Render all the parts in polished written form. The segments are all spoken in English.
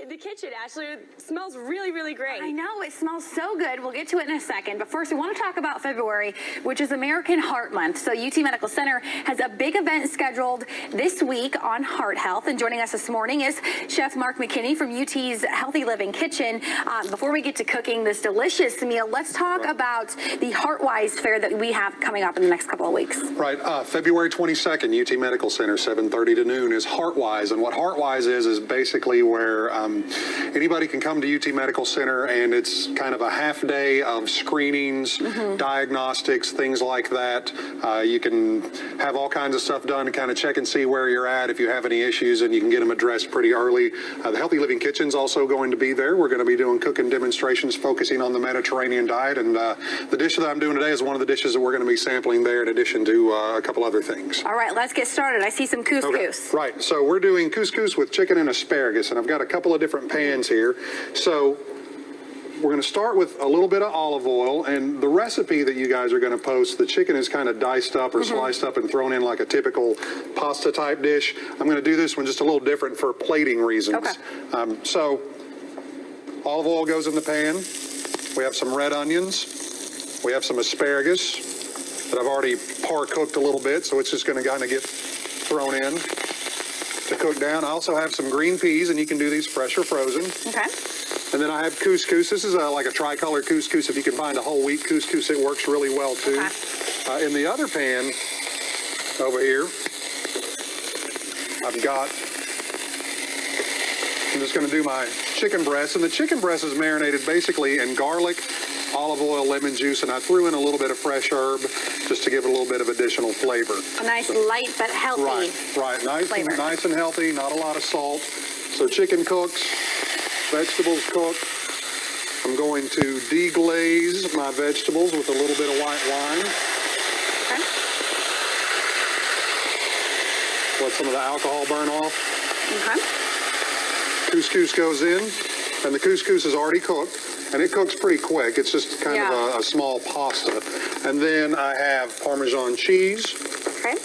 the kitchen, Ashley. It smells really, really great. I know, it smells so good. We'll get to it in a second. But first, we want to talk about February, which is American Heart Month. So UT Medical Center has a big event scheduled this week on heart health. And joining us this morning is Chef Mark McKinney from UT's Healthy Living Kitchen. Before we get to cooking this delicious meal, let's talk about the HeartWise fair that we have coming up in the next couple of weeks. Right. February 22nd, UT Medical Center, 7:30 to noon is HeartWise. And what HeartWise is basically where anybody can come to UT Medical Center, and it's kind of a half day of screenings, diagnostics, things like that. You can have all kinds of stuff done to kind of check and see where you're at if you have any issues, and you can get them addressed pretty early. The Healthy Living Kitchen's also going to be there. We're going to be doing cooking demonstrations focusing on the Mediterranean diet, and the dish that I'm doing today is one of the dishes that we're going to be sampling there in addition to a couple other things. All right, let's get started. I see some couscous. Okay. Right, so we're doing couscous with chicken and asparagus, and I've got a couple of different pans here. So we're going to start with a little bit of olive oil, and the recipe that you guys are going to post, the chicken is kind of diced up or sliced up and thrown in like a typical pasta type dish. I'm going to do this one just a little different for plating reasons. Okay. So olive oil goes in the pan. We have some red onions. We have some asparagus that I've already par-cooked a little bit, so it's just going to kind of get thrown in to cook down. I also have some green peas, and you can do these fresh or frozen. Okay. And then I have couscous. This is like a tricolor couscous. If you can find a whole wheat couscous, it works really well too. Okay. In the other pan over here, I'm just going to do my chicken breast. And the chicken breast is marinated basically in garlic, olive oil, lemon juice, and I threw in a little bit of fresh herb just to give it a little bit of additional flavor. A nice light but healthy Right. Nice and healthy, not a lot of salt. So chicken cooks, vegetables cook. I'm going to deglaze my vegetables with a little bit of white wine. Okay. Let some of the alcohol burn off. Okay. Couscous goes in, and the couscous is already cooked, and it cooks pretty quick. It's just kind of a small pasta. And then I have Parmesan cheese. Okay.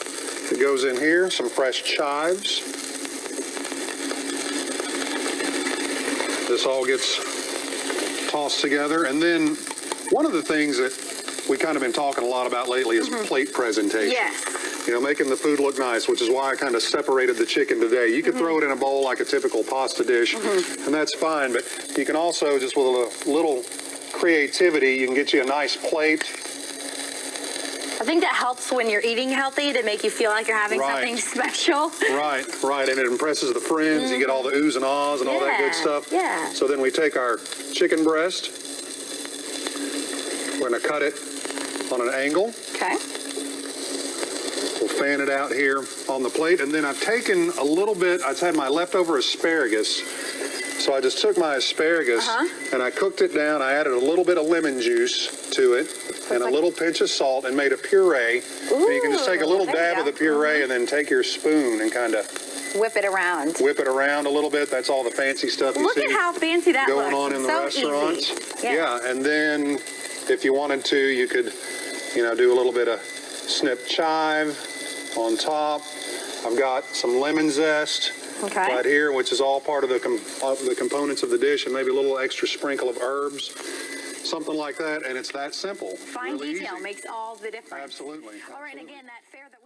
It goes in here, some fresh chives. This all gets tossed together. And then one of the things that we kind of been talking a lot about lately is plate presentation. Yes. You know, making the food look nice, which is why I kind of separated the chicken today. You could throw it in a bowl like a typical pasta dish, and that's fine. But you can also, just with a little creativity, you can get you a nice plate. I think that helps when you're eating healthy to make you feel like you're having something special. Right. And it impresses the friends. You get all the oohs and ahs and all that good stuff. Yeah. So then we take our chicken breast. We're going to cut it on an angle. Okay. We'll fan it out here on the plate. And then I've taken a little bit, I've had my leftover asparagus. So I just took my asparagus and I cooked it down. I added a little bit of lemon juice to it and a little pinch of salt and made a puree. So you can just take a little dab of the puree and then take your spoon and kind of whip it around. Whip it around a little bit. That's all the fancy stuff you see. Look at how fancy that going looks. on in the restaurants. Easy. Yeah, and then if you wanted to, you could, do a little bit of snipped chive on top. I've got some lemon zest right here, which is all part of the components of the dish, and maybe a little extra sprinkle of herbs, something like that, and it's that simple. Fine detail makes all the difference. Absolutely. All right, and again, that fare that we